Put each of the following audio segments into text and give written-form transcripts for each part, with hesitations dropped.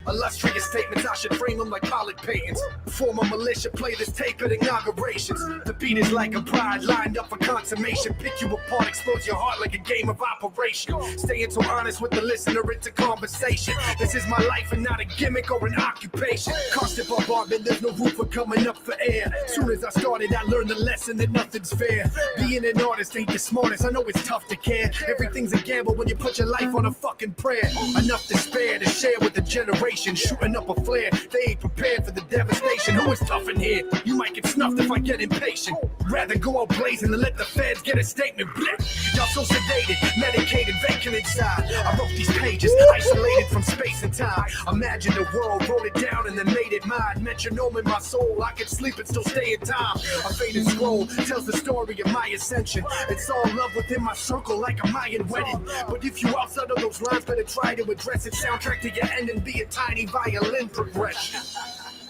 Illustrious statements, I should frame them like college patents. Former militia play this tape at inaugurations. The beat is like a bride lined up for consummation. Pick you apart, expose your heart like a game of operation. Staying so honest with the listener, it's a conversation. This is my life and not a gimmick or an occupation. Constant bombardment, there's no room for coming up for air. Soon as I started, I learned the lesson that nothing's fair. Being an artist ain't the smartest, I know it's tough to care. Everything's a gamble when you put your life on a fucking prayer. Enough despair to share with the generation. Shooting up a flare, they ain't prepared for the devastation. Who is tough in here? You might get snuffed if I get impatient. Rather go out blazing than let the feds get a statement. Blip. Y'all so sedated, medicated, vacant inside. I wrote these pages, isolated from space and time. Imagine the world, wrote it down and then made it mine. Metronome in my soul, I can sleep and still stay in time. A faded scroll tells the story of my ascension. It's all love within my circle like a Mayan wedding. But if you outside of those lines, better try to address it. Soundtrack to your end and be a tiny violin progression.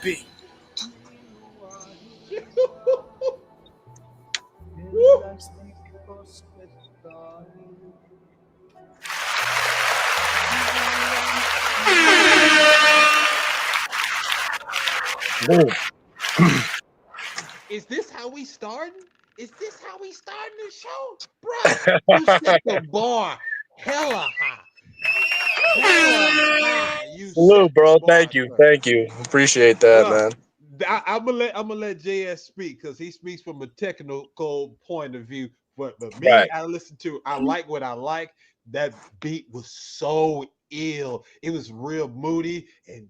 B. Is this how we starting? Is this how we starting the show? Bruh, you set the bar hella high. Salute, bro. Thank you. Appreciate that, man. I'm gonna let JS speak because he speaks from a technical point of view. But me, right. I like what I like. That beat was so ill. It was real moody and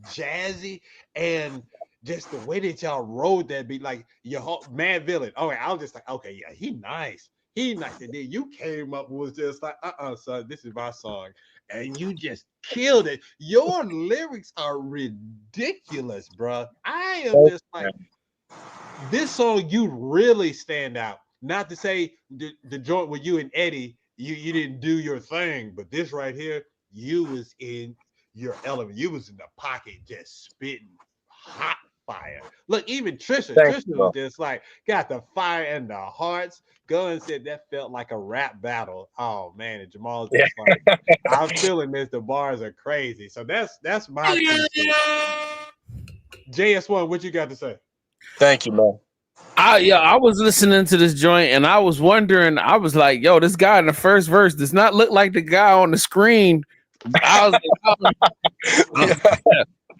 jazzy, and just the way that y'all rode that beat, like your whole Mad Villain. Okay, I was just like, okay, yeah, he nice. And then you came up and was just like, son, this is my song. And you just killed it. Your lyrics are ridiculous, bro. I am just like, this song, you really stand out. Not to say the joint with you and Eddie, you didn't do your thing, but this right here, you was in your element. You was in the pocket just spitting hot fire. Look, even Trisha was just like, got the fire and the hearts. Gunn said that felt like a rap battle. Oh man, and Jamal's just like, I'm feeling this. The bars are crazy. So that's my JS1. What you got to say? Thank you, man. I was listening to this joint and I was wondering. I was like, "Yo, this guy in the first verse does not look like the guy on the screen." I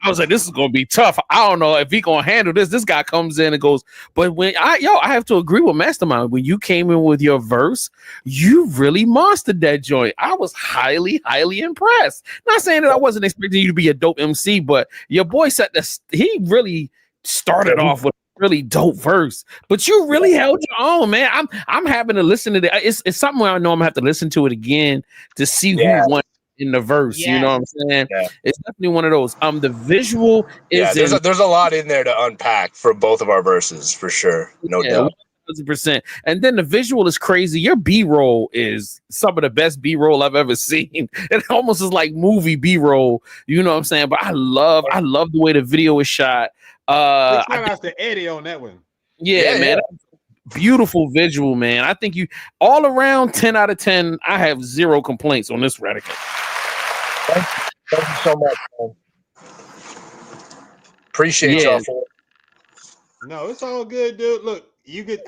was like, this is gonna be tough. I don't know if he gonna handle this. This guy comes in and goes, but when I have to agree with Mastermind. When you came in with your verse, you really mastered that joint. I was highly, highly impressed. Not saying that I wasn't expecting you to be a dope MC, but your boy said this. He really started off with a really dope verse, but you really held your own, man. I'm having to listen to that. It's something where I know I'm gonna have to listen to it again to see who won in the verse, you know what I'm saying? Yeah. It's definitely one of those. The visual is there's a lot in there to unpack for both of our verses for sure. No doubt. 100%. And then the visual is crazy. Your B-roll is some of the best B-roll I've ever seen. It almost is like movie B-roll, you know what I'm saying? But I love the way the video is shot. Shout out to Eddie on that one. Yeah, man. Beautiful visual, man. I think you all around 10 out of 10. I have zero complaints on this Radical. Thank you so much, man. Appreciate y'all for it. No, it's all good, dude. Look,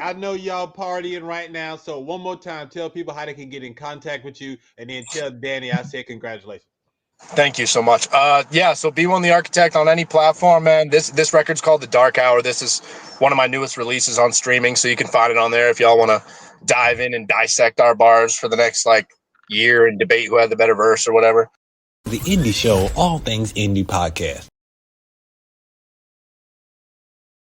I know y'all partying right now. So one more time, tell people how they can get in contact with you, and then tell Danny I said congratulations. Thank you so much. So B1 the Architect on any platform, man. This record's called The Dark Hour. This is one of my newest releases on streaming, so you can find it on there if y'all want to dive in and dissect our bars for the next year and debate who had the better verse or whatever. The Indie Show, all things indie podcast.